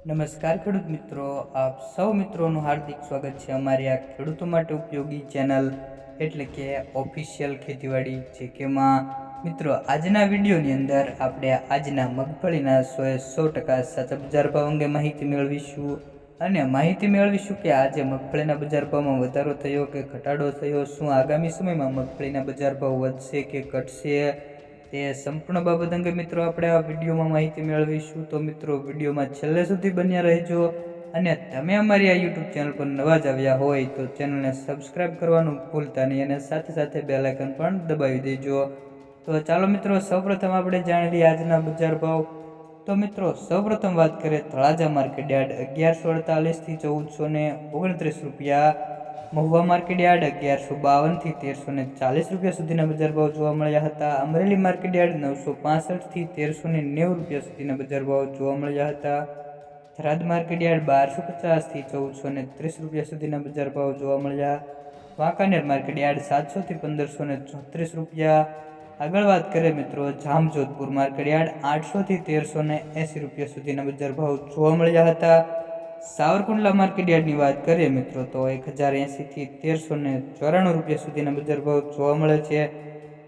નમસ્કાર ખેડૂત મિત્રો, આપ સૌ મિત્રોનું હાર્દિક સ્વાગત છે અમારી આ ખેડૂતો માટે ઉપયોગી ચેનલ એટલે કે ઓફિશિયલ ખેતીવાડી જેકેમાં. મિત્રો, આજના વિડીયોની અંદર આપણે આજના મગફળીના 100% સાચા બજાર ભાવ અંગે માહિતી મેળવીશું અને માહિતી મેળવીશું કે આજે મગફળીના બજાર ભાવમાં વધારો થયો કે ઘટાડો થયો, શું આગામી સમયમાં મગફળીના બજાર ભાવ વધશે કે ઘટશે, તે સંપૂર્ણ બાબત અંગે મિત્રો આપણે આ વિડીયોમાં માહિતી મેળવીશું. તો મિત્રો, વિડીયોમાં છેલ્લે સુધી બન્યા રહેજો અને તમે અમારી આ યુટ્યુબ ચેનલ પર નવા જ આવ્યા હોય તો ચેનલને સબસ્ક્રાઈબ કરવાનું ભૂલતા નહીં અને સાથે સાથે બેલ આઇકન પણ દબાવી દેજો. તો ચાલો મિત્રો, સૌપ્રથમ આપણે જાણી લઈએ આજના બજાર ભાવ. તો મિત્રો, સૌપ્રથમ વાત કરીએ તળાજા માર્કેટ યાર્ડ 1148 થી 1429 રૂપિયા, મહુવા માર્કેટ યાર્ડ 1152 થી 1340 રૂપિયા સુધીના બજાર ભાવ જોવા મળ્યા હતા. અમરેલી માર્કેટ યાર્ડ 965 થી 1390 રૂપિયા સુધીના બજાર ભાવ જોવા મળ્યા હતા. થરાદ માર્કેટ યાર્ડ 1250 થી 1430 રૂપિયા સુધીના બજાર ભાવ જોવા મળ્યા. વાંકાનેર માર્કેટ યાર્ડ 700 થી 1534 રૂપિયા. આગળ વાત કરીએ મિત્રો, જામજોધપુર માર્કેટ યાર્ડ 800 થી 1380 રૂપિયા સુધીના બજાર ભાવ જોવા મળ્યા હતા. સાવરકુંડલા માર્કેટ યાર્ડની વાત કરીએ મિત્રો તો 1080 થી 1394 રૂપિયા સુધીના બજાર ભાવ જોવા મળે છે.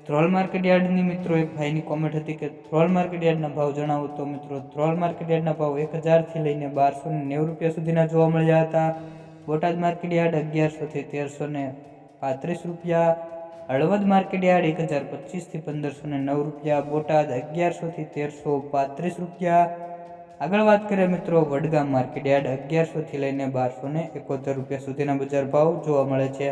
ધ્રોલ માર્કેટ યાર્ડની મિત્રો એક ભાઈની કોમેન્ટ હતી કે ધ્રોલ માર્કેટ યાર્ડના ભાવ જણાવો. તો મિત્રો, ધ્રોલ માર્કેટ યાર્ડના ભાવ 1000 થી લઈને 1290 રૂપિયા સુધીના જોવા મળ્યા હતા. બોટાદ માર્કેટ યાર્ડ 1100 થી 1335 રૂપિયા. હળવદ માર્કેટ યાર્ડ 1025 થી 1509 રૂપિયા. બોટાદ 1100 થી 1335 રૂપિયા. આગળ વાત કરીએ મિત્રો, વડગામ માર્કેટ યાર્ડ 1100 થી લઈને 1271 રૂપિયા સુધીના બજાર ભાવ જોવા મળે છે.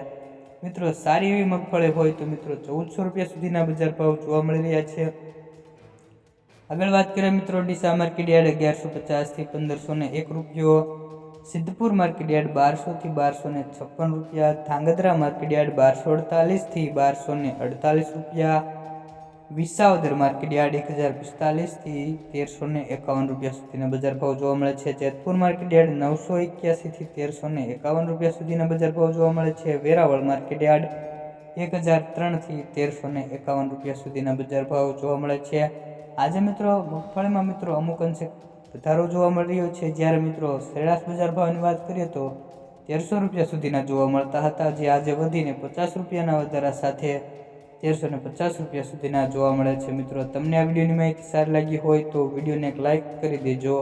મિત્રો, સારી એવી મગફળી હોય તો મિત્રો 1400 રૂપિયા સુધીના બજાર ભાવ જોવા મળી રહ્યા છે. આગળ વાત કરીએ મિત્રો, ડીસા માર્કેટ યાર્ડ 1150 થી 1501 રૂપિયો. સિદ્ધપુર માર્કેટ યાર્ડ 1200 થી 1256 રૂપિયા. ધાંગધ્રા માર્કેટ યાર્ડ 1248 થી 1248 રૂપિયા. વિસાવદર માર્કેટ યાર્ડ 1045 થી 1351 રૂપિયા સુધીના બજાર ભાવ જોવા મળે છે. જેતપુર માર્કેટ યાર્ડ 981 થી 1351 રૂપિયા સુધીના બજાર ભાવ જોવા મળે છે. વેરાવળ માર્કેટ યાર્ડ 1003 થી 1351 રૂપિયા સુધીના બજાર ભાવ જોવા મળે છે. આજે મિત્રો મગફળીમાં મિત્રો અમુક અંશે વધારો જોવા મળી રહ્યો છે, જ્યારે મિત્રો સરેરાશ બજાર ભાવની વાત કરીએ તો 1300 રૂપિયા સુધીના જોવા મળતા હતા, જે આજે વધીને 50 રૂપિયાના વધારા સાથે 1350 રૂપિયા સુધીના જોવા મળે છે. મિત્રો, તમને આ વિડીયોની માહિતી સારી લાગી હોય તો વિડીયોને એક લાઇક કરી દેજો.